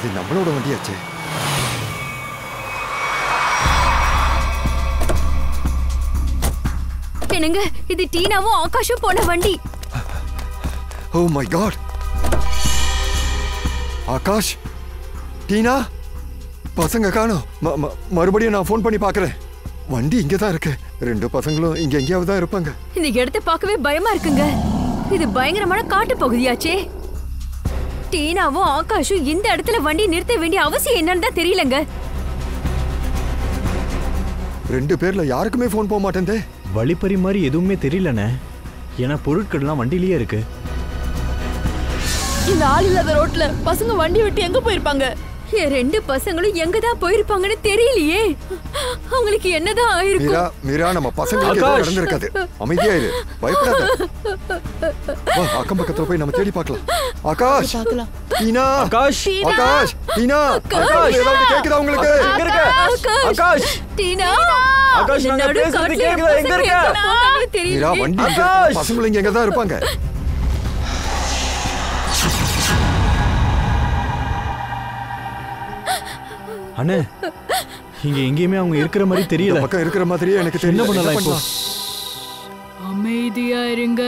இது நம்மளோட வண்டியாச்சே. என்னங்க, இது டீனாவும் ஆகாஷும் போன வண்டி. Oh my God. Akash, Tina, பசங்க காணோம். மறுபடியும் நான் ஃபோன் பண்ணி பார்க்கறேன். வண்டி இங்க தான் இருக்கு. ரெண்டு பசங்களும் இங்க எங்கேயாவது தான் இருப்பாங்க. இந்த இடத்தை பார்க்கவே பயமா இருக்குங்க. இது பயங்கரமான காட்டு பகுதியாச்சே. டீனாவும் ஆகாஷும் இந்த இடத்துல வண்டி நிறுத்த வேண்டிய அவசியம் என்னன்னு தான் தெரியலங்க. ரெண்டு பேர்ல யாருக்குமே ஃபோன் போக மாட்டேந்தே. வழிப்பறி மாதிரி எதுவுமே தெரியலண்ணே. ஏன்னா பொருட்கள்லாம் வண்டியிலேயே இருக்கு. இந்த ஆள் இல்லாத ரோட்ல பசங்க வண்டி விட்டு எங்க போயிருப்பாங்க? என் ரெண்டு பசங்களும் எங்கதான் போயிருப்பாங்கன்னு தெரியலையே. அவங்களுக்கு என்னதான் ஆயிருக்கும்? மீரா, மீரா, நம்ம பசங்களுக்கு எதுவும் நடந்திருக்காது. அமைதியா இரு, பயப்படாத. வா, அக்கம் பக்கத்துல போய் நம்ம தேடி பார்க்கலாம். ஆகாஷ், டீனா, ஆகாஷ், ஆகாஷ், டீனா, ஆகாஷ், ஏதாவது கேக்குதா உங்களுக்கு? எங்க இருக்க? ஆகாஷ், டீனா, ஆகாஷ், நான் பேசுறது கேக்குதா? எங்க இருக்க? மீரா, வண்டி இங்க இருக்கு. பசங்க இங்க தான் இருப்பாங்க. அண்ணே, இங்க எங்கேயுமே அவங்க இருக்கிற மாதிரி தெரியல. பக்கம் இருக்கிற மாதிரியே எனக்கு தெரியல. என்ன பண்ணலாம் இப்போ? அமைதியா இருங்க.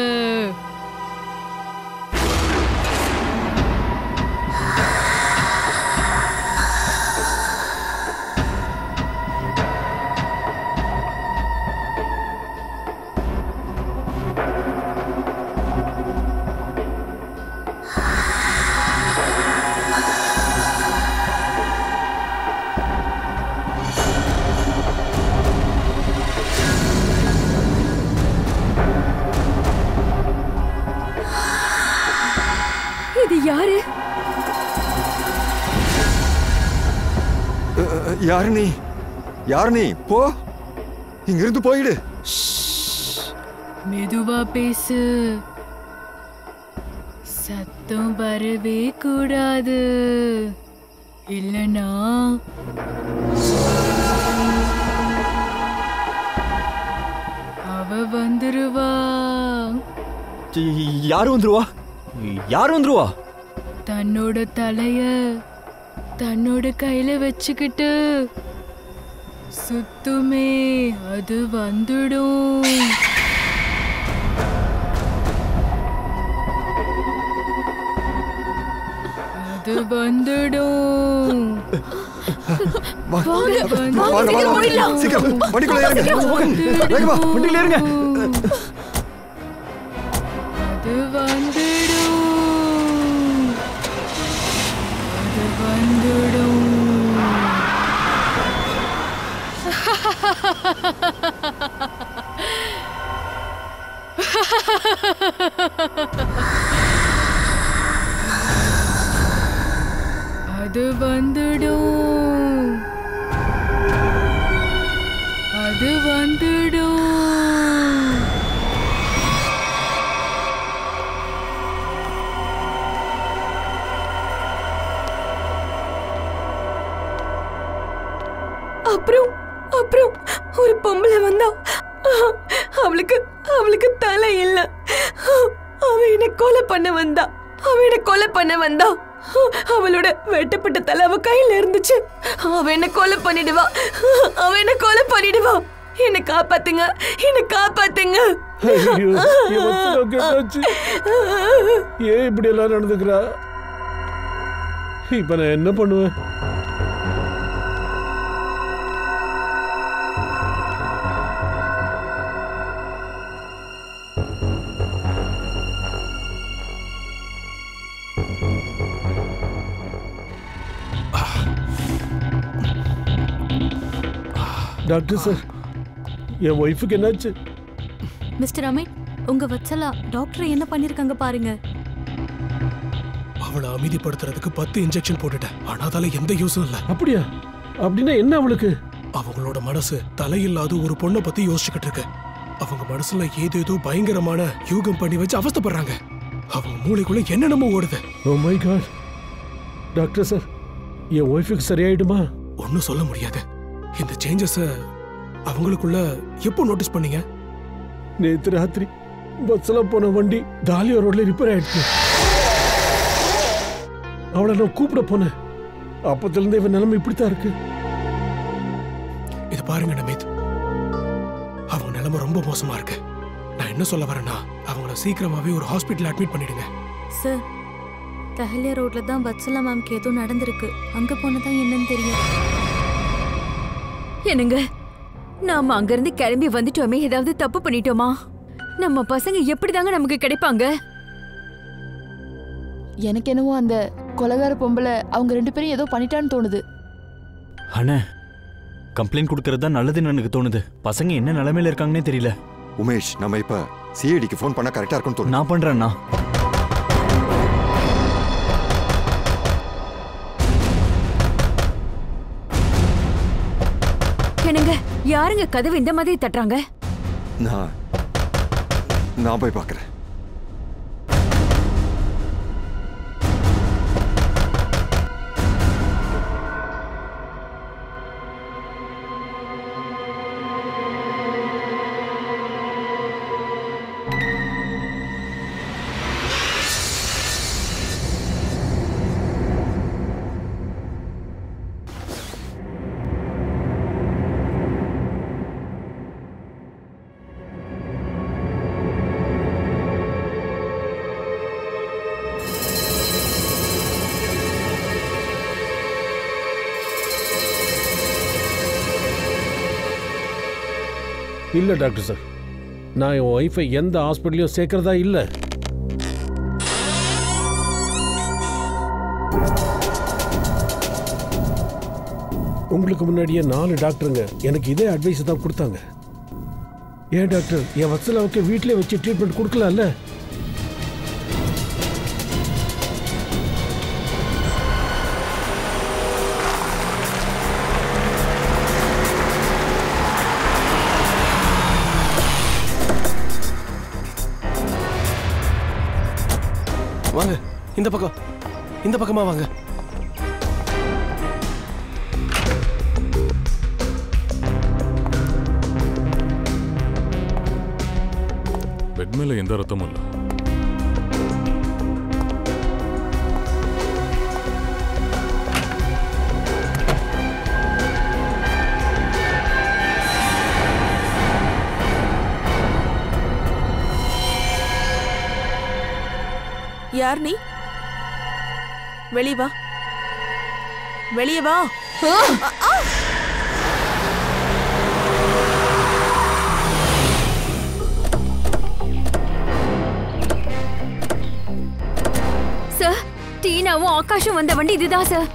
யாரு? யாரு நீ? யாரு நீ? போ, இங்கிருந்து போயிடு. மெதுவா பேசு. சத்தம் வரவே கூடாது, இல்லனா அவ வந்துருவா. யாரு வந்துருவா? யாரு வந்துருவா? தன்னோட தலைய தன்னோட கையில வச்சுக்கிட்டு சுத்துமே, அது வந்துடும். அது வந்துடும். சீக்கிரம் வண்டிக்குள்ள ஏறுங்க. வேகமா வண்டியில ஏறுங்க. அது வந்துடும். அது வந்துடும். அது வந்துடும். அது வந்துடும். அப்புறம் அப்புறம் ஒரு பொம்பளை வந்தா. அவளுக்கு தலை இல்ல. அவ என்ன கொலை பண்ண வந்தா. அவளோட வெட்டப்பட்ட தலை அவ கையில இருந்துச்சு. அவ என்ன கொலை பண்ணிடுவா. என்ன காப்பாத்துங்க, என்ன காப்பாத்துங்க. ஏன் இப்படி எல்லாம் நடந்துக்கிறா? இப்ப நான் என்ன பண்ணுவேன்? டாக்டர் சார், என் ஒய்ஃபுக்கு என்னாச்சு? மிஸ்டர் அமித், உங்க வத்சலா டாக்டர் என்ன பண்ணிருக்காங்க பாருங்க. அவளை அமைதிப்படுத்துறதுக்கு 10 இன்ஜெக்ஷன் போட்டுட்டேன். ஆனா அதால எந்த யூஸும் இல்ல. அப்படியா? அப்படின்னா என்ன அவளுக்கு? அவங்களோட மனசு தலையில்லாத ஒரு பொண்ணை பத்தி யோசிச்சுக்கிட்டு இருக்கு. அவங்க மனசுல ஏதேதோ பயங்கரமான யூகம் பண்ணி வச்சு அவஸ்தைப்படுறாங்க. அவங்க மூளைக்குள்ள என்னென்னமோ ஓடுது. Oh my God. Doctor sir, என் ஒய்ஃபுக்கு சரியாயிடுமா? ஒன்னும் சொல்ல முடியாது. இந்த சேஞ்சஸ் அவங்களுக்குள்ள எப்போ நோட்டீஸ் பண்ணீங்க? நேத்து ராத்திரி பஸ்ல போன வண்டி தாலியா ரோட்ல ரிப்பேர் ஆயிடுச்சு. அவளை நான் கூப்பிட போனேன். அப்பத்திலிருந்து இவன் நிலைமை இப்படித்தான் இருக்கு. இது பாருங்க நமித், அவங்க நிலைமை ரொம்ப மோசமா இருக்கு. நான் என்ன சொல்ல வரேன்னா அவங்கள சீக்கிரமாவே ஒரு ஹாஸ்பிட்டல் அட்மிட் பண்ணிடுங்க. சார், தஹலியா ரோட்ல தான் வத்சலா மேம்க்கு ஏதோ நடந்திருக்கு. அங்க போனதான் என்னன்னு தெரியும். என்னங்க, நாம அங்கிருந்து கிளம்பி வந்துட்டோமே, ஏதாவது தப்பு பண்ணிட்டோமா? நம்ம பசங்க எப்படிதாங்க நமக்கு கிடைப்பாங்க? எனக்கு என்னவோ அந்த கொலகார பொம்பளை அவங்க 2 பேரும் ஏதோ பண்ணிட்டான்னு தோணுது. அண்ணே, கம்ப்ளைண்ட் கொடுக்கறது தான் நல்லதுன்னு எனக்கு தோணுது. பசங்க என்ன நிலைமையில இருக்காங்கன்னே தெரியல. உமேஷ், நம்ம இப்ப சிஐடிக்கு ஃபோன் பண்ணா கரெக்டா இருக்கும்னு தோணுது. நான் பண்றேன்னா என்னங்க, யாருங்க கதவு இந்த மாதிரி தட்டுறாங்க? நான் போய் பார்க்கறேன். இல்லை டாக்டர் சார், நான் என் ஒய்ஃபை எந்த ஹாஸ்பிட்டலையும் சேர்க்கறதா இல்லை. உங்களுக்கு முன்னாடியே 4 டாக்டருங்க எனக்கு இதே அட்வைஸ் தான் கொடுத்தாங்க. ஏன் டாக்டர், என் வத்சலாவுக்கு வீட்டிலே வச்சு ட்ரீட்மெண்ட் கொடுக்கலாம்ல? வாங்க, இந்த பக்கமா வாங்க. பெட் மேல எந்த ரத்தமும் இல்லை. யார் நீ? வெளியே வா, வெளியே வா. சார், டீனாவும் ஆகாஷும் வந்த வண்டி இதுதான் சார்.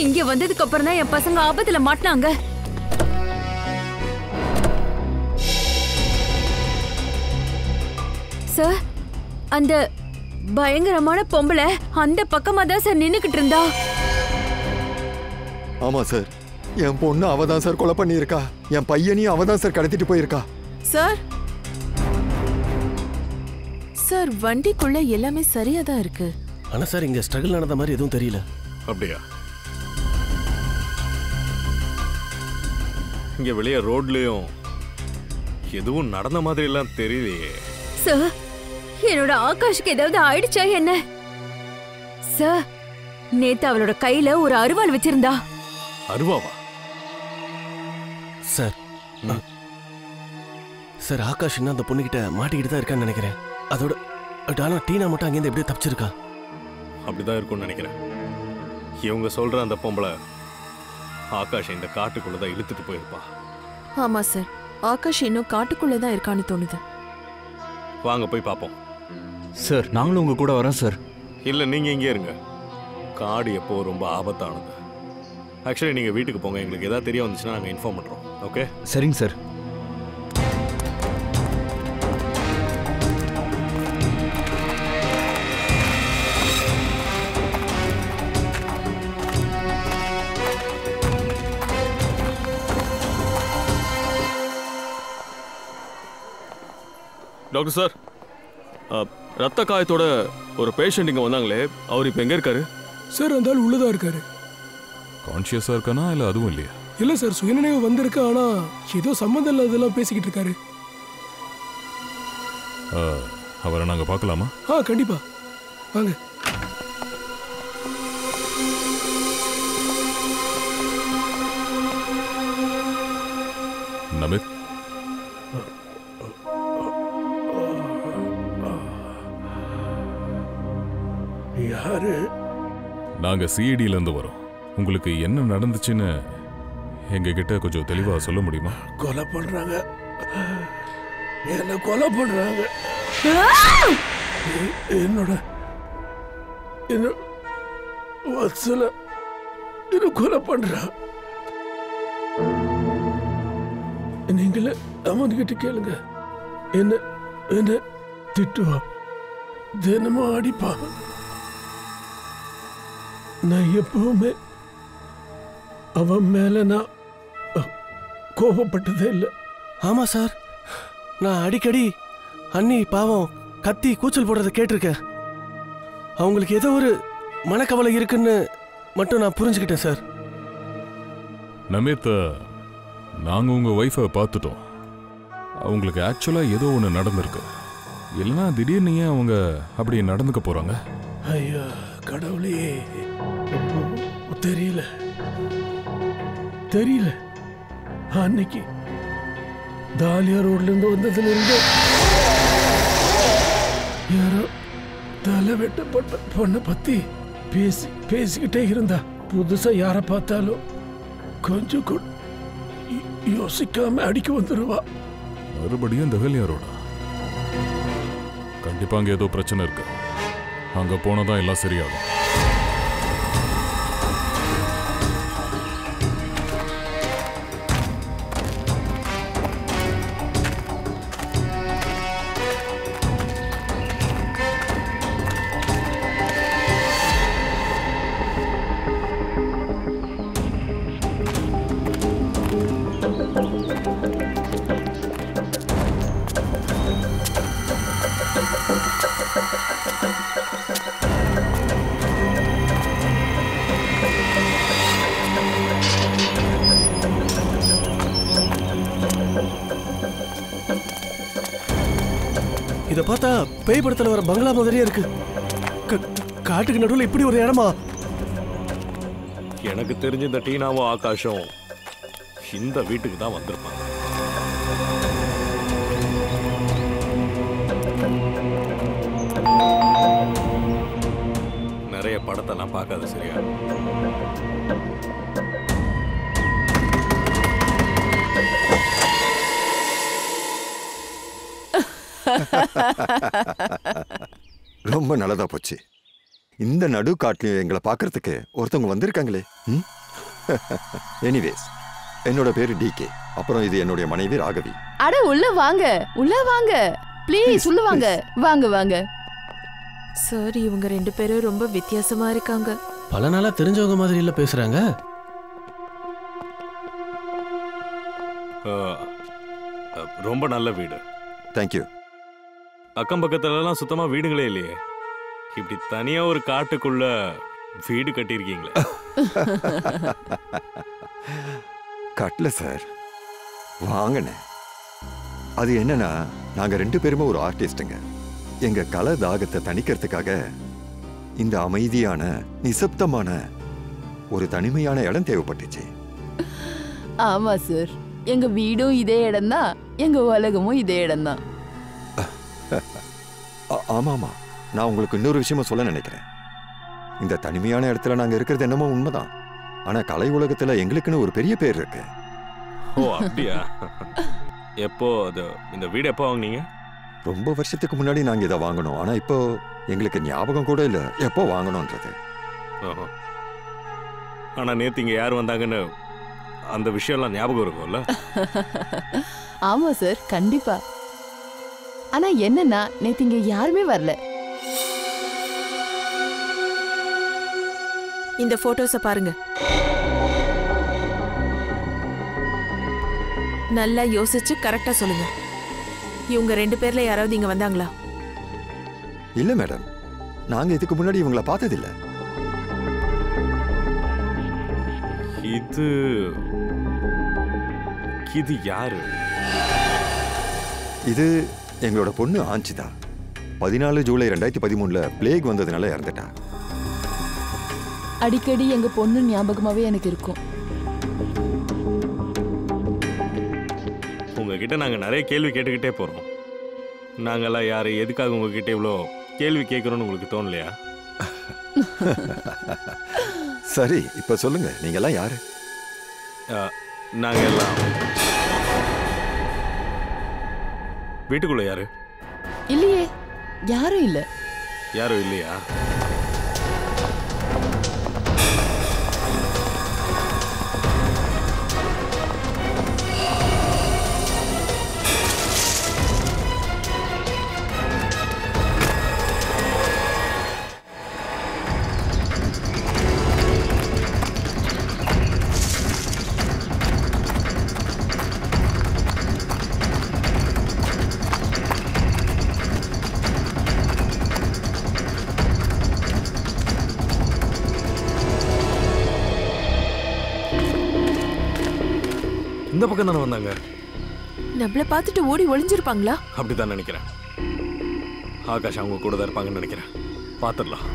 இங்க வந்ததுக்கு அப்புறம் தான் என் பசங்க ஆபத்துல மாட்டினாங்க. சார், அந்த பயங்கரமான பொம்பளை அந்த பக்கமா தான் சார் நின்னுக்கிட்டு இருந்தா. ஆமா சார், என் பொண்ணு அவ தான் சார் கொலை பண்ணியிருக்கா. என் பையனையும் அவ தான் சார் கடத்திட்டு போயிருக்கா. சார், சார் வண்டிக்குள்ள எல்லாமே சரியா தான் இருக்கு. ஆனா சார், இங்க ஸ்ட்ரகிள் நடந்த மாதிரி எதுவும் தெரியல. அப்படியா? இங்க வெளியே ரோட்லயும் எதுவும் நடந்த மாதிரி எல்லாம் தெரியலையே. சார், என்னோட ஆகாஷுக்கு ஏதாவது ஆயிடுச்சா என்ன? சார், நேத்து அவளோட கையில ஒரு அருவாள் வச்சிருந்தா. அருவாவா? சார், சார் ஆகாஷ் இன்னும் அந்த பொண்ணுகிட்ட மாட்டிக்கிட்டு தான் இருக்கான்னு நினைக்கிறேன். அதோட ஆனா டீனா மட்டும் அங்கேருந்து எப்படியே தப்பிச்சிருக்கா. அப்படிதான் இருக்கும்னு நினைக்கிறேன். இவங்க சொல்ற அந்த பொம்பளை ஆகாஷ் இந்த காட்டுக்குள்ளதான் இழுத்துட்டு போயிருப்பா. ஆமா சார், ஆகாஷ் இன்னும் காட்டுக்குள்ளதான் இருக்கான்னு தோணுது. வாங்க போய் பார்ப்போம். சார், நாங்களும் உங்க கூட வரோம் சார். இல்லை, நீங்க இங்கே இருங்க. காடு எப்போ ரொம்ப ஆபத்தானது. ஆக்சுவலி நீங்க வீட்டுக்கு போங்க. எங்களுக்கு ஏதாவது தெரிய வந்துச்சுன்னா நாங்கள் இன்ஃபார்ம் பண்றோம். ஓகே? சரிங்க சார். டாக்டர் சார், ரத்த காயத்தோட ஒரு பேஷண்ட் இங்கே வந்தாங்களே, அவர் இப்போ எங்கே இருக்காரு? சார், அந்த ஆள் உள்ளதா இருக்காரு. கான்ஷியஸா இருக்கானா இல்லை அதுவும் இல்லையா? இல்ல சார், சுயநினைவு வந்திருக்கு. ஆனா ஏதோ சம்மந்தம் இல்லாததெல்லாம் பேசிக்கிட்டு இருக்காரு. அவரை நாங்கள் பார்க்கலாமா? கண்டிப்பா வாங்க. நாங்க சிஐடில இருந்து வரோம். உங்களுக்கு என்ன நடந்துச்சுன்னு எங்க கிட்ட கொஞ்சம் தெளிவா சொல்ல முடியுமா? கொலை பண்றாங்க, என்ன கொலை பண்றாங்க. என்னோட வத்சல என்ன கொலை பண்றா. நீங்களே அமன்கிட்ட கேளுங்க. என்ன என்ன திட்டுவா, தினமும் அடிப்பா. நான் எப்பவுமே அவன் மேல நான் கோபப்பட்டதே இல்லை. ஆமா சார், நான் அடிக்கடி அண்ணி பாவம் கத்தி கூச்சல் போடுறத கேட்டிருக்கேன். அவங்களுக்கு ஏதோ ஒரு மனக்கவலை இருக்குன்னு மட்டும் நான் புரிஞ்சுக்கிட்டேன் சார். நமித், நாங்க உங்க ஒய்ஃபை பார்த்துட்டோம். அவங்களுக்கு ஆக்சுவலா ஏதோ ஒன்று நடந்திருக்கு. இல்லைன்னா திடீர்னு ஏன் அவங்க அப்படி நடந்துக்க போறாங்க? ஐயா கடவுளே, தெரியல தெரியல. அன்னைக்கு தாலியா ரோட்ல இருந்து வந்ததுல இருந்து யாரோ தலை வெட்டப்பட்ட பொண்ணை பத்தி பேசிக்கிட்டே இருந்தா. புதுசா யார பார்த்தாலும் கொஞ்சம் கூட யோசிக்காம அடிக்க வந்துருவா. மறுபடியும் தகலியாரோட கண்டிப்பா அங்க ஏதோ பிரச்சனை இருக்கு. அங்க போனதான் எல்லாம் சரியாகும். இத பார்த்தா பேய் படத்துல வர பங்களா மாதிரியே இருக்கு. காட்டுக்கு நடுவில் இப்படி ஒரு இடமா? எனக்கு தெரிஞ்ச இந்த டீனாவும் ஆகாஷும் இந்த வீட்டுக்கு தான் வந்திருப்பாங்க. நிறைய படத்தெல்லாம் பார்க்காத சரியா? ரொம்ப நல்லதா போச்சு. இந்த நடு காட்டிலையும் எங்களை பார்க்கறதுக்கு ஒருத்தவங்க வந்திருக்காங்களே. எனிவேஸ், என்னோட பேரு டிகே. அப்புறம் இது என்னுடைய மனைவி ராகவி. அட உள்ள வாங்க, உள்ள வாங்க ப்ளீஸ், உள்ள வாங்க. வாங்க வாங்க சார். இவங்க 2 பேரும் ரொம்ப வித்தியாசமா இருக்காங்க. பல நாளா தெரிஞ்சவங்க மாதிரி இல்ல பேசுறாங்க. ரொம்ப நல்ல வீடு. தேங்க்யூ. அக்கம் பக்கத்துலலாம் சுத்தமா வீடுங்களே இல்லையே. இப்படி தனியா ஒரு காட்டுக்குள்ள வீடு கட்டியிருக்கீங்களே. கட்டல சார், வாங்கண்ணே. அது என்னன்னா, நாங்க 2 பேருமே ஒரு ஆர்டிஸ்டுங்க. எங்க கலை தாகத்தை தணிக்கிறதுக்காக இந்த அமைதியான நிசப்தமான ஒரு தனிமையான இடம் தேவைப்பட்டுச்சு. ஆமா சார், எங்க வீடும் இதே இடம்தான், எங்க உலகமும் இதே இடம்தான். ஆமாமா, நான் உங்களுக்கு இன்னொரு விஷயமா சொல்ல நினைக்கிறேன். இந்த தனிமையான இடத்துல நாங்க இருக்கிறது என்னமோ உண்மைதான். ஆனா கலை உலகத்துல எங்களுக்குன்னு ஒரு பெரிய பேர் இருக்கு. ஓ அப்படியா? எப்போ இந்த வீடு எப்போ வாங்குனீங்க? ரொம்ப வருஷத்துக்கு முன்னாடி நாங்க இதை வாங்கணும். ஆனா இப்போ எங்களுக்கு ஞாபகம் கூட இல்ல எப்போ வாங்கணும்ன்றது. ஆனா நேத்து இங்க யார் வந்தாங்கன்னு அந்த விஷயம்லாம் ஞாபகம் இருக்கும்ல? ஆமா சார், கண்டிப்பா. ஆனா என்னன்னா, நேத்து இங்க யாருமே வரல. இந்த போட்டோஸ பாருங்க. நல்லா யோசிச்சு கரெக்டா சொல்லுங்க. இவங்க 2 பேர்ல யாராவது இங்க வந்தாங்களா? இல்ல மேடம், நாங்க இதுக்கு முன்னாடி இவங்களை பார்த்ததில்ல. இது யாரு? இது எங்களோட பொண்ணு ஆஞ்சிதா. 14 ஜூலை 2013 பிளேக் வந்ததுனால இறந்துட்டா. அடிக்கடி எங்க பொண்ணு ஞாபகமாவே எனக்கு இருக்கும். உங்ககிட்ட நாங்க நிறைய கேள்வி கேட்டுக்கிட்டே போறோம். நாங்கெல்லாம் யாரு, எதுக்காக உங்ககிட்ட இவ்வளோ கேள்வி கேட்கறோம்னு உங்களுக்கு தோணலையா? சரி இப்ப சொல்லுங்க நீங்க எல்லாம் யாரு? நாங்க எல்லாம் வீட்டுக்குள்ள யாரு? இல்லையே, யாரும் இல்ல. யாரும் இல்லையா? இந்த பக்கம் தானே வந்தாங்க. நம்மள பார்த்துட்டு ஓடி ஒளிஞ்சிருப்பாங்களா? அப்படிதான் நினைக்கிறேன். ஆகாஷ் அவங்க கூட தான் இருப்பாங்கன்னு நினைக்கிறேன். பார்த்துடலாம்.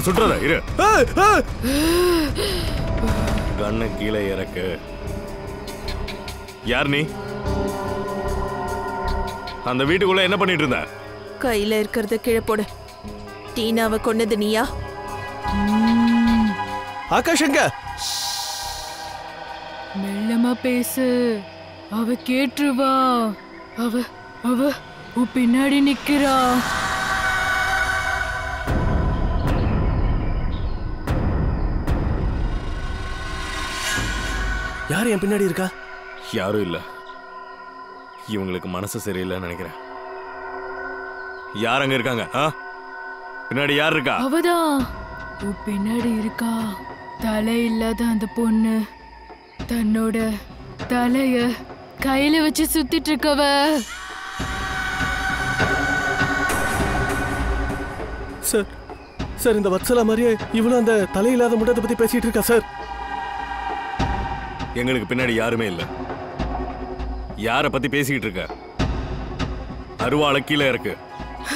சுற்றுறா இரு. கண்ண கீழே இறக்கு. யார் நீ? அந்த வீட்டுக்குள்ள என்ன பண்ணிட்டு இருந்த? கையில இருக்கிறத கீழே போடு. டீனாவை கொன்னது நீயா? ஆகாஷ் எங்க? மெல்லமா பேசு, அவ கேட்டுருவா. அவ அவ உன் பின்னாடி நிக்கிறா. யார் என் பின்னாடி இருக்கா? யாரும் இல்ல. இவங்களுக்கு மனசு சரியில்லைன்னு நினைக்கிறேன். யார் அங்க இருக்காங்க? பின்னாடி யார் இருக்கா? அவதான் உன் பின்னாடி இருக்கா. தலை இல்லாத அந்த பொண்ணு தன்னோட தலைய கையில வச்சு சுத்திட்டு இருக்கவ. சார் சார், இந்த வத்சலா மாதிரியே இவளும் அந்த தலையில்லாத முட்டத்தை பத்தி பேசிட்டு இருக்கா சார். எங்களுக்கு பின்னாடி யாருமே இல்ல. யார பத்தி பேசிக்கிட்டு இருக்க? அருவாளை கீழே இருக்கு.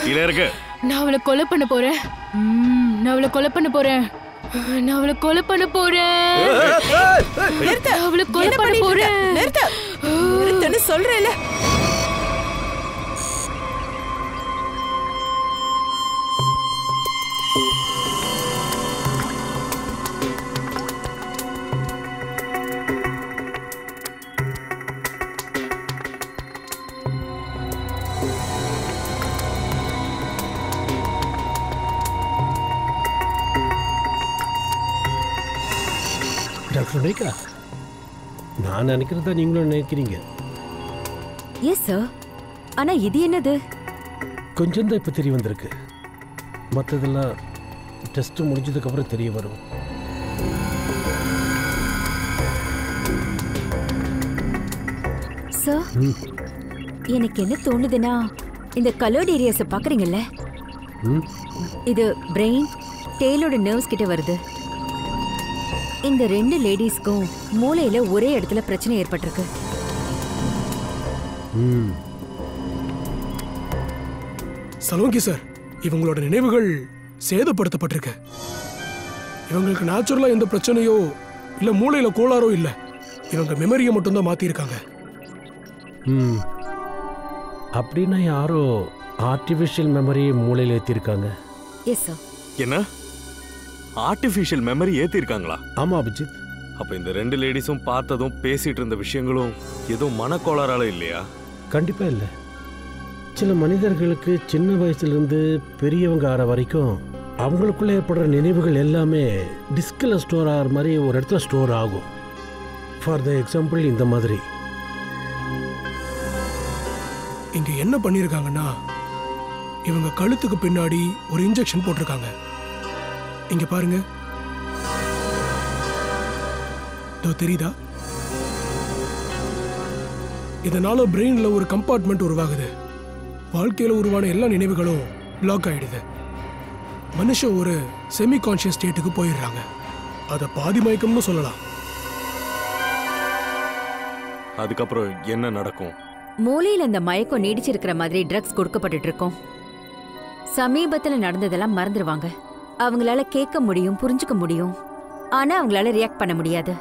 கீழே இருக்கு. நான் அவளை கொலை பண்ண போறேன். நான் அவளை கொலை பண்ண போறேன். நான் அவளை கொலை பண்ண போறேன். அவளை கொலை பண்ண போறேன். நிறுத்துன்னு சொல்றேன்ல. டாக்டர் ரேகா, நான் நினைக்கிறதா நீங்களும் நினைக்கிறீங்க. Yes sir. ஆனா இது என்னது? கொஞ்சம் தான் இப்போ தெரிய வந்திருக்கு. மற்றதெல்லாம் டெஸ்ட் முடிஞ்சதுக்கு அப்புறம் தெரிய வரும். சார், எனக்கு என்ன தோணுதுன்னா, இந்த கலர்ட் ஏரியாஸை பார்க்குறீங்கல்ல, இது பிரெயின் டேலோட நர்வ்ஸ் கிட்ட வருது. இந்த ரெண்டு லேடிஸ்க்கும் மூளையில ஒரே இடத்துல பிரச்சனை ஏற்பட்டிருக்கு. சலோங்கி சார், இவங்களோட நினைவுகள் சேதப்படுத்தப்பட்டிருக்கு. இவங்களுக்கு நேச்சுரலா எந்த பிரச்சனையோ இல்ல மூளையில கோளாறோ இல்ல. இவங்க மெமரியை மட்டும்தான் மாத்திருக்காங்க. அப்படின்னா யாரோ ஆர்டிஃபிஷியல் மெமரியை மூளையில் ஏற்றிருக்காங்க. Yes sir. என்ன ஆர்டிஃபிஷியல் மெமரி ஏத்திருக்காங்களா? ஆமா அபிஜித். அப்ப இந்த ரெண்டு லேடிஸும் பார்த்ததும் பேசிட்டு இருந்த விஷயங்களும் எதுவும் மனக்கோளாறால இல்லையா? கண்டிப்பா இல்லை. சில மனிதர்களுக்கு சின்ன வயசுலேருந்து பெரியவங்க ஆற வரைக்கும் அவங்களுக்குள்ள ஏற்படுற நினைவுகள் எல்லாமே டிஸ்கில் ஸ்டோர் ஆகிற மாதிரி ஒரு இடத்துல ஸ்டோர் ஆகும். ஃபார் த எக்ஸாம்பிள் இந்த மாதிரி. இங்க என்ன பண்ணிருக்காங்கன்னா, இவங்க கழுத்துக்கு பின்னாடி ஒரு இன்ஜெக்ஷன் போட்டிருக்காங்க. இங்க பாருங்க. தெரியுதா? இதனால பிரெயின்ல ஒரு கம்பார்ட்மெண்ட் உருவாகுது. வாழ்க்கையில உருவான எல்லா நினைவுகளும் பிளாக் ஆயிடுது. மனுஷன் ஒரு செமி கான்ஷியஸ் ஸ்டேட்டுக்கு போயிடுறாங்க. அத பாதி மயக்கம்னு சொல்லலாம். அதுக்கப்புறம் என்ன நடக்கும்? மூளையில இந்த மயக்கம் நீடிச்சிருக்கிற மாதிரி ட்ரக்ஸ் கொடுக்கப்பட்டு இருக்கும். சமீபத்துல நடந்ததெல்லாம் மறந்துடுவாங்க. அவங்களால கேட்க முடியும், புரிஞ்சுக்க முடியும், ஆனா அவங்களால ரியாக்ட் பண்ண முடியாது.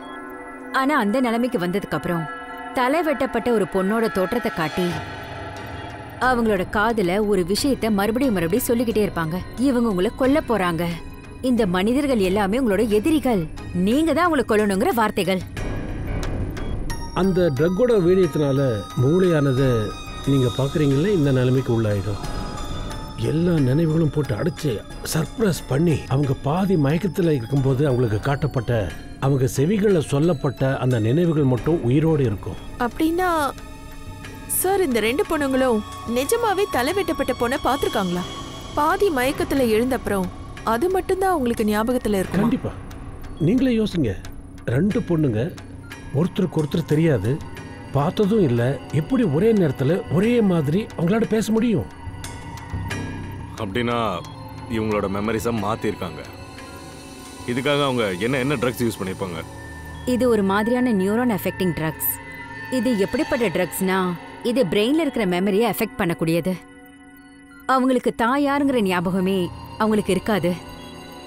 ஆனா அந்த நிலைமைக்கு வந்ததுக்கு அப்புறம் தலை வெட்டப்பட்ட ஒரு பொண்ணோட தோற்றத்தை காட்டி அவங்களோட காதுல ஒரு விஷயத்த மறுபடியும் சொல்லிக்கிட்டே இருப்பாங்க. இவங்க உங்களை கொல்ல போறாங்க, இந்த மனிதர்கள் எல்லாமே உங்களோட எதிரிகள், நீங்க தான் உங்களை கொல்லணுங்கிற வார்த்தைகள். அந்த ட்ரக்கோட வீரியத்தினால மூளையானது நீங்க பாக்குறீங்களே இந்த நிலைமைக்கு உள்ளாயிடும். எல்லா நினைவுகளும் போட்டு அடிச்சு சர்ப்ரைஸ் பண்ணி அவங்க பாதி மயக்கத்தில் இருக்கும்போது அவங்களுக்கு காட்டப்பட்ட, அவங்க செவிகளில் சொல்லப்பட்ட அந்த நினைவுகள் மட்டும் உயிரோடு இருக்கும். அப்படின்னா சார், இந்த 2 பொண்ணுங்களும் நிஜமாவே தலை வெட்டப்பட்ட பொண்ணை பார்த்துருக்காங்களா? பாதி மயக்கத்துல எழுந்தப்புறம் அது மட்டும்தான் உங்களுக்கு ஞாபகத்துல இருக்கும். கண்டிப்பா. நீங்களே யோசிங்க, 2 பொண்ணுங்க ஒருத்தருக்கு ஒருத்தர் தெரியாது, பார்த்ததும் இல்லை, எப்படி ஒரே நேரத்தில் ஒரே மாதிரி அவங்களால பேச முடியும்? அப்படின்னா இவங்களோட மெமரிஸை மாற்றிருக்காங்க. இதுக்காக அவங்க என்ன ட்ரக்ஸ் யூஸ் பண்ணியிருப்பாங்க? இது ஒரு மாதிரியான நியூரான் எஃபெக்டிங் ட்ரக்ஸ். இது எப்படிப்பட்ட ட்ரக்ஸ்னா, இது பிரெயின்ல இருக்கிற மெமரியை எஃபெக்ட் பண்ணக்கூடியது. அவங்களுக்கு தாயாருங்கிற ஞாபகமே அவங்களுக்கு இருக்காது.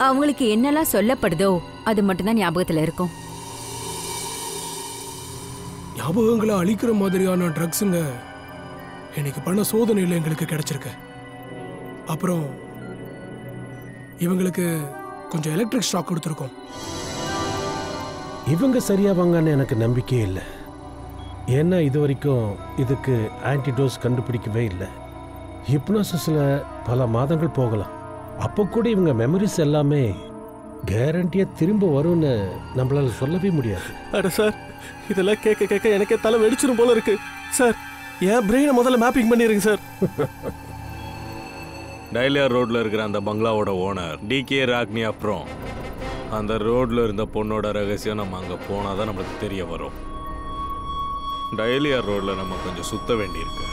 அவங்களுக்கு என்னெல்லாம் சொல்லப்படுதோ அது மட்டும்தான் ஞாபகத்தில் இருக்கும். ஞாபகங்களை அழிக்கிற மாதிரியான ட்ரக்ஸுங்க இன்னைக்கு பண்ண சோதனையில் எங்களுக்கு கிடைச்சிருக்கு. அப்புறம் இவங்களுக்கு கொஞ்சம் எலக்ட்ரிக் ஷாக் கொடுத்துருக்கோம். இவங்க சரியாவாங்கன்னு எனக்கு நம்பிக்கையே இல்லை. ஏன்னா இது வரைக்கும் இதுக்கு ஆன்டிடோஸ் கண்டுபிடிக்கவே இல்லை. ஹிப்னோசிஸில் பல மாதங்கள் போகலாம். அப்போ கூட இவங்க மெமரிஸ் எல்லாமே கேரண்டியாக திரும்ப வரும்னு நம்மளால சொல்லவே முடியாது. அட சார், இதெல்லாம் கேட்க கேட்க எனக்கே தலை வெடிச்சிடும் போல இருக்கு சார். என் பிரெயினை முதல்ல மேப்பிங் பண்ணிடுங்க சார். டைலியா ரோட்ல இருக்கிற அந்த பங்களாவோட ஓனர் டிகே ராக்னி. அப்புறம் அந்த ரோட்ல இருந்த பொண்ணோட ரகசியம் நம்ம அங்கே போனால் தான் நம்மளுக்கு தெரிய வரும். டைலியா ரோட்ல நம்ம கொஞ்சம் சுத்த வேண்டியிருக்கு.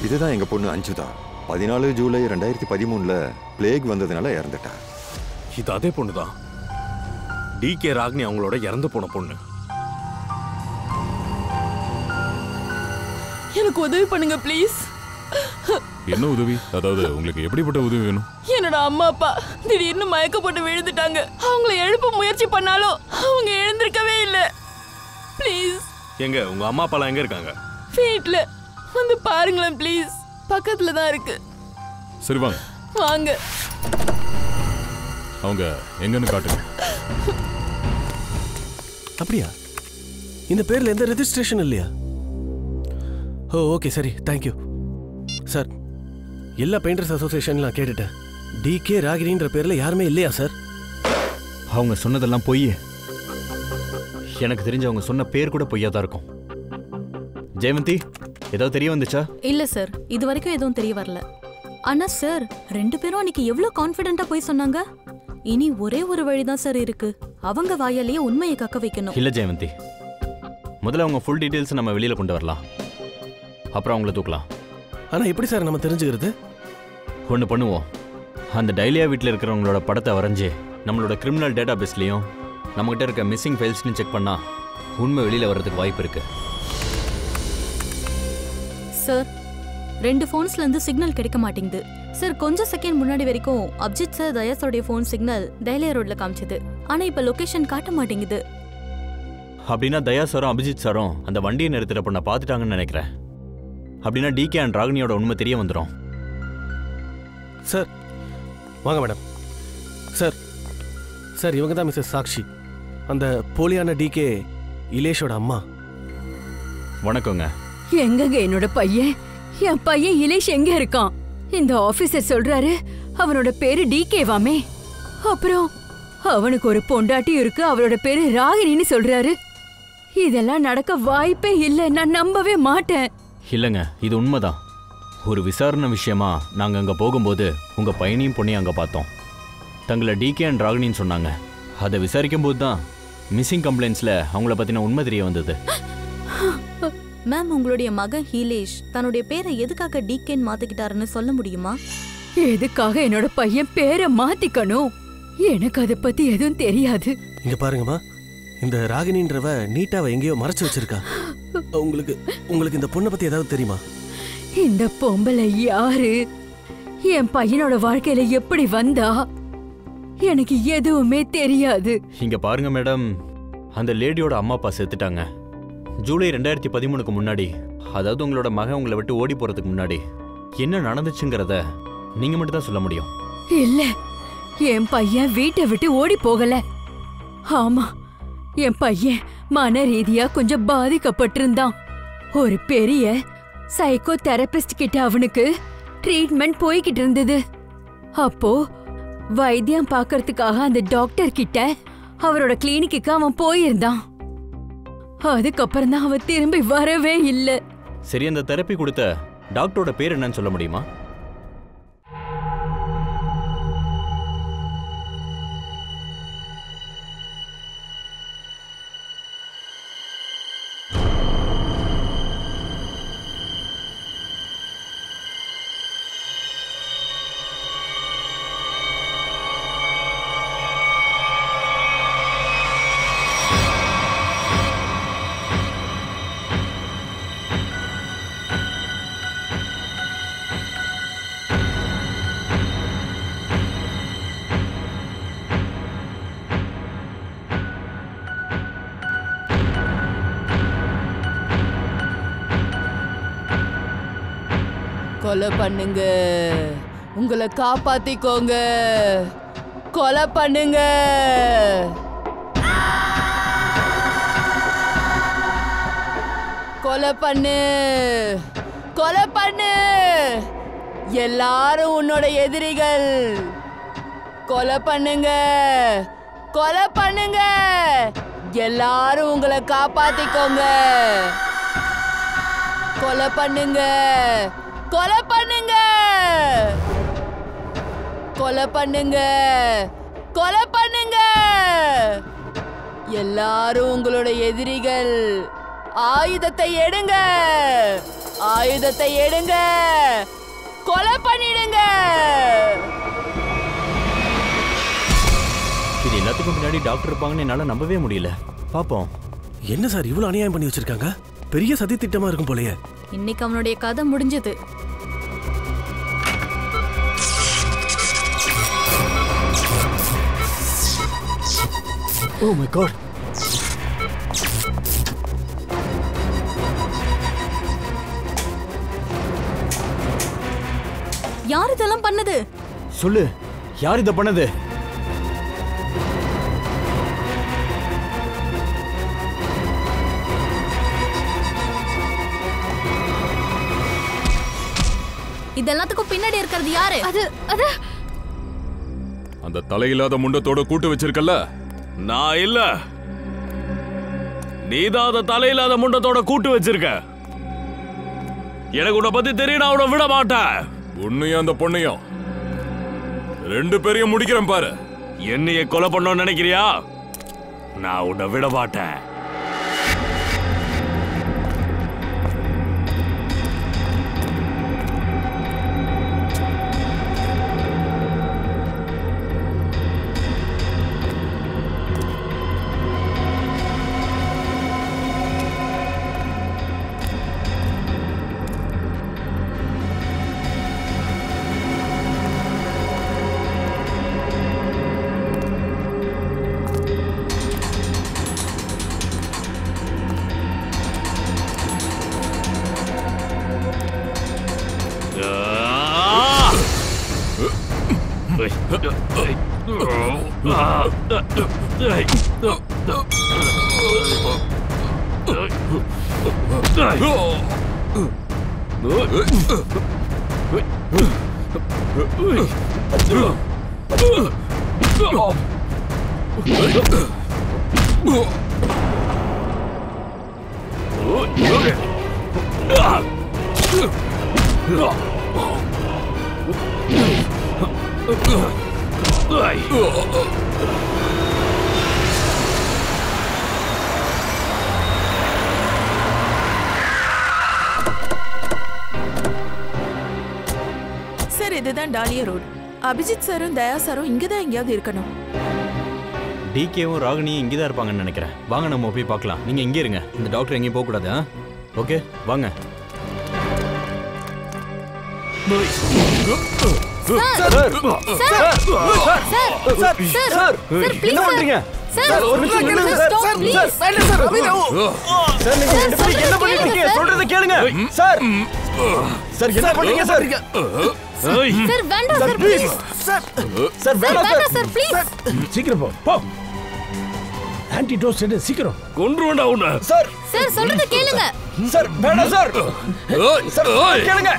இதுதான் எங்க பொண்ணு அஞ்சுதா. 14 ஜூலை 2013 பிளேக் வந்ததுனால இறந்துட்டா. இது அதே பொண்ணு தான், டிகே ராக்னி அவங்களோட இறந்து போன பொண்ணு. எனக்கு உதவி பண்ணுங்க ப்ளீஸ். என்ன உதவி? அதாவது உங்களுக்கு எப்படிப்பட்ட உதவி வேணும்? என்னோட அம்மா அப்பா திடீர்னு மயக்கப்பட்டு விழுந்துட்டாங்க. அவங்கள எழுப்ப முயற்சி பண்ணாலும் அவங்க எழுந்திருக்கவே இல்லை. ப்ளீஸ். எங்க உங்க அம்மா அப்பாலாம் எங்க இருக்காங்க? வீட்ல வந்து பாருங்களேன் ப்ளீஸ். பக்கத்துல தான் இருக்கு. சரி வாங்க வாங்க. அவங்க எங்கன்னு காட்டுங்க. அப்படியா? இந்த பேர்ல எந்த ரெஜிஸ்ட்ரேஷன் இல்லையா? ஓ ஓகே, சரி, தேங்க்யூ சார். எல்லா பெயிண்டர்ஸ் அசோசியேஷன்லாம் கேட்டுட்டேன். டிகே ராகினின்ற பேர்ல யாருமே இல்லையா சார்? அவங்க சொன்னதெல்லாம் பொய். எனக்கு தெரிஞ்ச அவங்க சொன்ன பேர் கூட பொய்யா தான் இருக்கும். ஜெயவந்தி, ஏதாவது தெரிய வந்துச்சா? இல்ல சார், இது வரைக்கும் எதுவும் தெரிய வரல. ஆனா சார், 2 பேரும் அன்னைக்கு எவ்வளவு கான்ஃபிடென்ட்டா போய் சொன்னாங்க. இனி ஒரே ஒரு வழிதான் சார் இருக்கு. அவங்க வாயாலேயே உண்மையை கக்க வைக்கணும். இல்ல ஜெயவந்தி, முதல்ல அவங்க ஃபுல் டீடைல்ஸ் நம்ம வெளியில கொண்டு வரலாம், அப்புறம் அவங்கள தூக்கலாம். ஆனா எப்படி சார் நம்ம தெரிஞ்சுக்கிறது? ஒன்று பண்ணுவோம், அந்த டைலியா வீட்டில் இருக்கிறவங்களோட படத்தை வரைஞ்சி நம்மளோட கிரிமினல் டேட்டா பேஸ்லையும் நம்மகிட்ட இருக்க மிஸ்ஸிங் ஃபைல்ஸ்லையும் செக் பண்ணா உண்மை வெளியில் வர்றதுக்கு வாய்ப்பு இருக்கு. சார், 2 ஃபோன்ஸ்ல இருந்து சிக்னல் கிடைக்க மாட்டேங்குது சார். கொஞ்சம் செகண்ட் முன்னாடி வரைக்கும் அப்ஜித் சார் தயாஸோடைய ஃபோன் சிக்னல் டைலியா ரோட்ல காமிச்சது. ஆனா இப்ப லொகேஷன் காட்ட மாட்டேங்குது. அப்படின்னா தயா சாரும் அபிஜித் சாரும் அந்த வண்டியை நிறுத்திட பொண்ணை பார்த்துட்டாங்கன்னு நினைக்கிறேன். அப்படின்னா டிகே அண்ட் ராகினியோட உண்மை தெரிய வந்துடும். சார் வாங்க மேடம். சார் சார் இவங்க தான் மிஸ்ஸஸ் சாக்ஷி, அந்த போலியான டிகே இலேஷோட அம்மா. வணக்கங்க. எங்கங்க என்னோட பையன்? என் பையன் இலேஷ் எங்க இருக்கான்? இந்த ஆபீசர் சொல்றாரு அவனோட பேரு டிகேவாமே. அப்புறம் அவனுக்கு ஒரு பொண்டாட்டி இருக்கு, அவளோட பேரு ராகினின்னு சொல்றாரு. இதெல்லாம் நடக்க வாய்ப்பே இல்லை, நான் நம்பவே மாட்டேன். இல்லைங்க, இது உண்மைதான். ஒரு விசாரணை விஷயமா நாங்கள் அங்கே போகும்போது உங்கள் பையனையும் பொண்ணையும் அங்கே பார்த்தோம். தங்களை டிகே அண்ட் ராகினின்னு சொன்னாங்க. அதை விசாரிக்கும் போது தான் மிஸ்ஸிங் கம்ப்ளைண்ட்ஸில் அவங்கள பற்றின உண்மை தெரிய வந்தது. மேம், உங்களுடைய மகன் ஹீலேஷ் தன்னுடைய பேரை எதுக்காக டிகேன்னு மாத்திக்கிட்டாருன்னு சொல்ல முடியுமா? எதுக்காக என்னோட பையன் பேரை மாத்திக்கணும்? எனக்கு அதை பத்தி எதுவும் தெரியாது. இங்க பாருங்கம்மா, இந்த ராகினின்றவ நீட்டாவை எங்கேயோ மறைச்சு வச்சிருக்கா. உங்களுக்கு இந்த பொண்ணை பத்தி ஏதாவது தெரியுமா? இந்த பொம்பளை யாரு? என் பையனோட வாழ்க்கையில எப்படி வந்தா? எனக்கு எதுவுமே தெரியாது. இங்க பாருங்க மேடம், அந்த லேடியோட அம்மா அப்பா செத்துட்டாங்க ஜூலை 2013க்கு முன்னாடி. அதாவது உங்களோட மகன் உங்களை விட்டு ஓடி போறதுக்கு முன்னாடி என்ன நடந்துச்சுங்கிறத நீங்க மட்டும் தான் சொல்ல முடியும். இல்ல, என் பையன் வீட்டை விட்டு ஓடி போகல. ஆமா, என் பையன் மன ரீதியா கொஞ்சம் பாதிக்கப்பட்டிருந்தான். ஒரு பெரிய சைக்கோ தெரபிஸ்ட் கிட்ட அவனுக்கு ட்ரீட்மெண்ட் போய்கிட்டு இருந்தது. அப்போ வைத்தியம் பார்க்கறதுக்காக அந்த டாக்டர் கிட்ட அவரோட கிளினிக்கு அவன் போயிருந்தான். அதுக்கப்புறம் தான் அவன் திரும்பி வரவே இல்லை. சரி, அந்த தெரப்பி கொடுத்த டாக்டரோட பேர் என்னன்னு சொல்ல முடியுமா? கொலை பண்ணுங்க, உங்களை காப்பாத்திக்கோங்க. கொலை பண்ணுங்க. கொலை பண்ணு, கொலை பண்ணு. எல்லாரும் உன்னோட எதிரிகள். கொலை பண்ணுங்க, கொலை பண்ணுங்க. எல்லாரும் உங்களை காப்பாத்திக்கோங்க. கொலை பண்ணுங்க, கொலை பண்ணுங்க. கொலை பண்ணுங்க, கொலை பண்ணுங்க. எல்லாரும் உங்களோட எதிரிகள். ஆயுதத்தை எடுங்க, ஆயுதத்தை எடுங்க. கொலை பண்ணிடுங்க. இது எல்லாத்துக்கும் பின்னாடி டாக்டர் இருப்பாங்கன்னு என்னால நம்பவே முடியல. பாப்போம். என்ன சார் இவ்வளவு அநியாயம் பண்ணி வச்சிருக்காங்க? பெரிய சதி திட்டமா இருக்கும் போலயே. இன்னைக்கு அவனுடைய கதை முடிஞ்சது. Oh my God. யார் இதெல்லாம் பண்ணது? சொல்லு, யார் இதை பண்ணது? இதெல்லாத்துக்கும் பின்னாடி இருக்கிறது யாரு? அது அந்த தலையில்லாத முண்டத்தோட கூட்டு வச்சிருக்கல. நான் இல்ல, நீதான் அந்த தலையில்லாத முண்டத்தோட கூட்டு வச்சிருக்க. எனக்கு உன்னை பத்தி தெரியும், நான் உன்னை விட மாட்டேன். உன்னையும் அந்த பொண்ணையும் ரெண்டு பேரையும் முடிக்கிறேன் பாரு. என்னைய கொலை பண்ணணும்னு நினைக்கிறியா? நான் உன்னை விட மாட்டேன். சார், இதுதான் டாலியா ரோட். அபிஜித் சாரும் தயா சாரும் இங்கதான் எங்கேயாவது இருக்கணும். டிகேவும் ராகினியும் இங்கே தான் இருப்பாங்கன்னு நினைக்கிறேன். வாங்க நம்ம போய் பார்க்கலாம். நீங்கள் இங்கே இருங்க. இந்த டாக்டர் எங்கேயும் போகக்கூடாது. ஓகே வாங்க. சீக்கிரம் போ. ஆன்டிடோஸ் சீக்கிரம் கொன்றுடா உன்னை. சார் சொல்றத கேளுங்க. சார் வேண்டாம் சார். சார் கேளுங்க.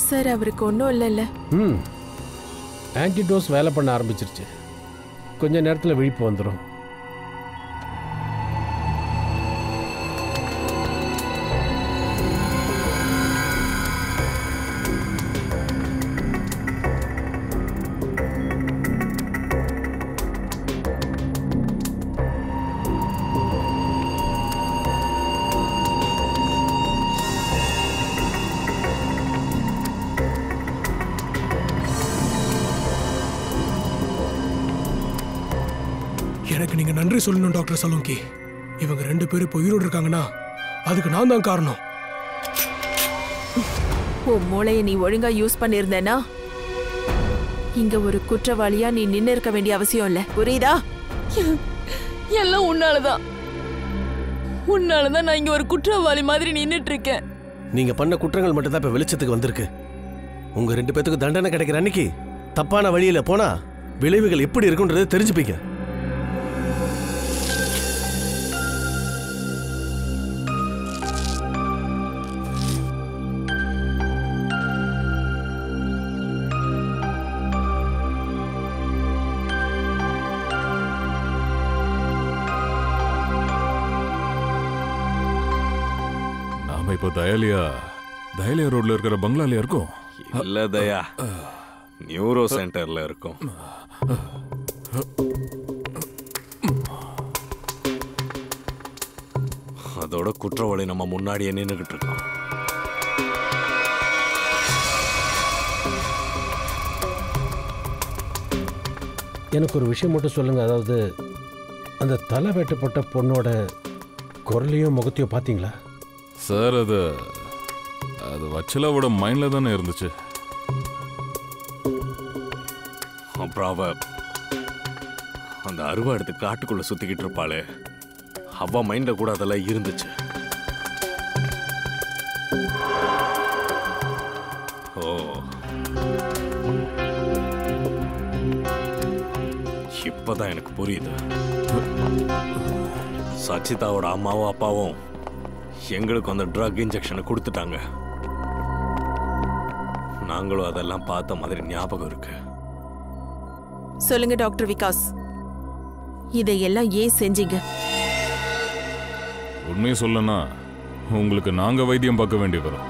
சார் அவருக்கு ஒன்றும் இல்லைல்ல? ஆன்டிடோஸ் வேலை பண்ண ஆரம்பிச்சிருச்சு. கொஞ்ச நேரத்தில் விழிப்பு வந்துடும். எனக்கு நீங்க நன்றி சொல்லணும் டாக்டர் சலோங்கி. இவங்க 2 பேரும் இப்போ உயிரோடு இருக்காங்கன்னா அதுக்கு நான் தான் காரணம். உன் மூளையை நீ ஒழுங்கா யூஸ் பண்ணியிருந்தேன்னா இங்க ஒரு குற்றவாளியா நீ நின்று இருக்க வேண்டிய அவசியம் இல்ல. புரியுதா? எல்லாம் உன்னாலதான் நான் இங்க ஒரு குற்றவாளி மாதிரி நின்னுட்டு இருக்கேன். நீங்க பண்ண குற்றங்கள் மட்டும் தான் இப்ப வெளிச்சத்துக்கு வந்திருக்கு. உங்க 2 பேத்துக்கு தண்டனை கிடைக்கிற அன்னைக்கு தப்பான வழியில போனா விளைவுகள் எப்படி இருக்குன்றதை தெரிஞ்சுப்பீங்க. இப்போ தயாலியா ரோட்ல இருக்கிற பங்களாலியா இருக்கும். இல்ல தயா, நியூரோ சென்டர்ல இருக்கும். அதோட குற்றவாளி நம்ம முன்னாடியே நின்னுகிட்டு இருக்கோம். எனக்கு ஒரு விஷயம் மட்டும் சொல்லுங்க. அதாவது அந்த தலை வெட்டப்பட்ட பொண்ணோட குரலையும் முகத்தையும் பார்த்தீங்களா? சார் அது வச்சலாவோட மைண்ட்ல தானே இருந்துச்சு. அப்புறம் அந்த அருவா எடுத்து காட்டுக்குள்ள சுத்திக்கிட்டு இருப்பாளே, அவ மைண்ட்ல கூட அதெல்லாம் இருந்துச்சு. ஓ, இப்பதான் எனக்கு புரியுது. சச்சிதாவோட அம்மாவும் அப்பாவும் எங்களுக்கு அந்த ட்ரக் இன்ஜெக்ஷனை கொடுத்துட்டாங்க. நாங்களும் அதெல்லாம் பார்த்த மாதிரி ஞாபகம் இருக்கு. சொல்லுங்க டாக்டர் விகாஸ், இதையெல்லாம் ஏன் செஞ்சீங்க? உண்மையை சொல்லனா உங்களுக்கு நாங்க வைத்தியம் பார்க்க வேண்டி வரும்.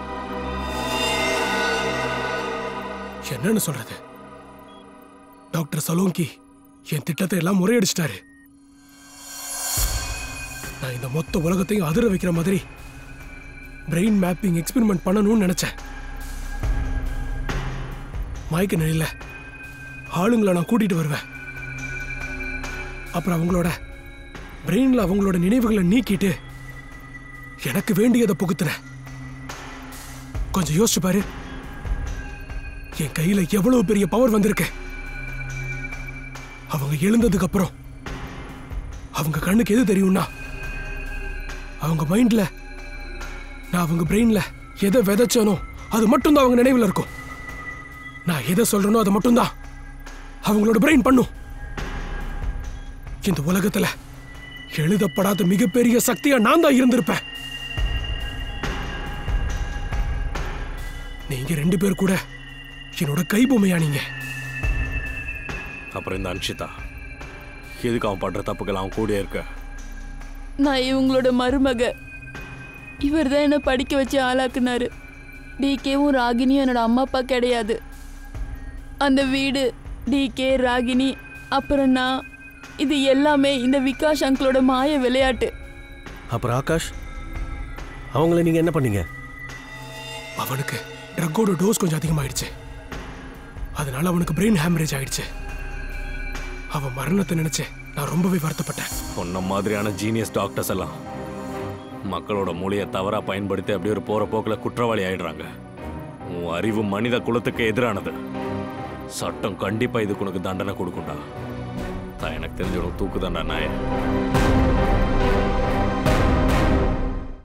என்னன்னு சொல்றது? டாக்டர் சலோங்கி என் திட்டத்தை எல்லாம் முறையடிச்சிட்டாரு. நான் இந்த மொத்த உலகத்தையும் அதிர வைக்கிற மாதிரி பிரெயின் மேப்பிங் எக்ஸ்பெரிமெண்ட் பண்ணணும்னு நினைச்சேன். மயக்க நிலையில ஆளுங்களை நான் கூட்டிட்டு வருவேன். அப்புறம் அவங்களோட பிரெயின்ல அவங்களோட நினைவுகளை நீக்கிட்டு எனக்கு வேண்டியதை புகுத்துனேன். கொஞ்சம் யோசிச்சு பாரு, என் கையில எவ்வளவு பெரிய பவர் வந்திருக்கு. அவங்க எழுந்ததுக்கு அப்புறம் அவங்க கண்ணுக்கு எது தெரியும்னா, அவங்க மைண்ட்ல நான் அவங்க பிரெயின்ல எதை விதைச்சனோ அது மட்டும்தான் அவங்க நினைவுல இருக்கும். நான் எதை சொல்றேனோ அதை மட்டும்தான் அவங்களோட பிரெயின் பண்ணும். இந்த உலகத்துல எழுதப்படாத மிகப்பெரிய சக்தியா நான் தான் இருந்திருப்பேன். நீங்க 2 பேர் கூட என்னோட கைபொம்மையா நீங்க. அப்புறம் இந்த அன்ஷிதா எதுக்கு அவன் பண்ற தப்புகள் அவன் கூட இருக்க? நான் இவங்களோட மருமக. இவர் தான் என்னை படிக்க வச்சு ஆளாக்குனாரு. டிகேவும் ராகினியும் என்னோட அம்மா அப்பா கிடையாது. அந்த வீடு, டிகே, ராகினி, அப்புறம் நான், இது எல்லாமே இந்த விகாஷ் அங்கிளோட மாய விளையாட்டு. அப்புறம் ஆகாஷ், அவங்கள நீங்க என்ன பண்ணீங்க? அவனுக்கு ட்ரக்கோட டோஸ் கொஞ்சம் அதிகமாயிடுச்சு. அதனால அவனுக்கு பிரெயின் ஹேமரேஜ் ஆயிடுச்சு. அவன் மரணத்தை நினைச்சு நான் ரொம்பவே வருத்தப்பட்டேன். உன்ன மாதிரியான ஜீனியஸ் டாக்டர்ஸ் எல்லாம் மக்களோட மூளையை தவறா பயன்படுத்தி அப்படியே ஒரு போற போக்கில் குற்றவாளி ஆயிடுறாங்க. உன் அறிவு மனித குலத்துக்கு எதிரானது. சட்டம் கண்டிப்பா இதுக்கு உனக்கு தண்டனை கொடுக்கும்டா. எனக்கு தெரிஞ்ச உனக்கு தூக்கு தண்டனை.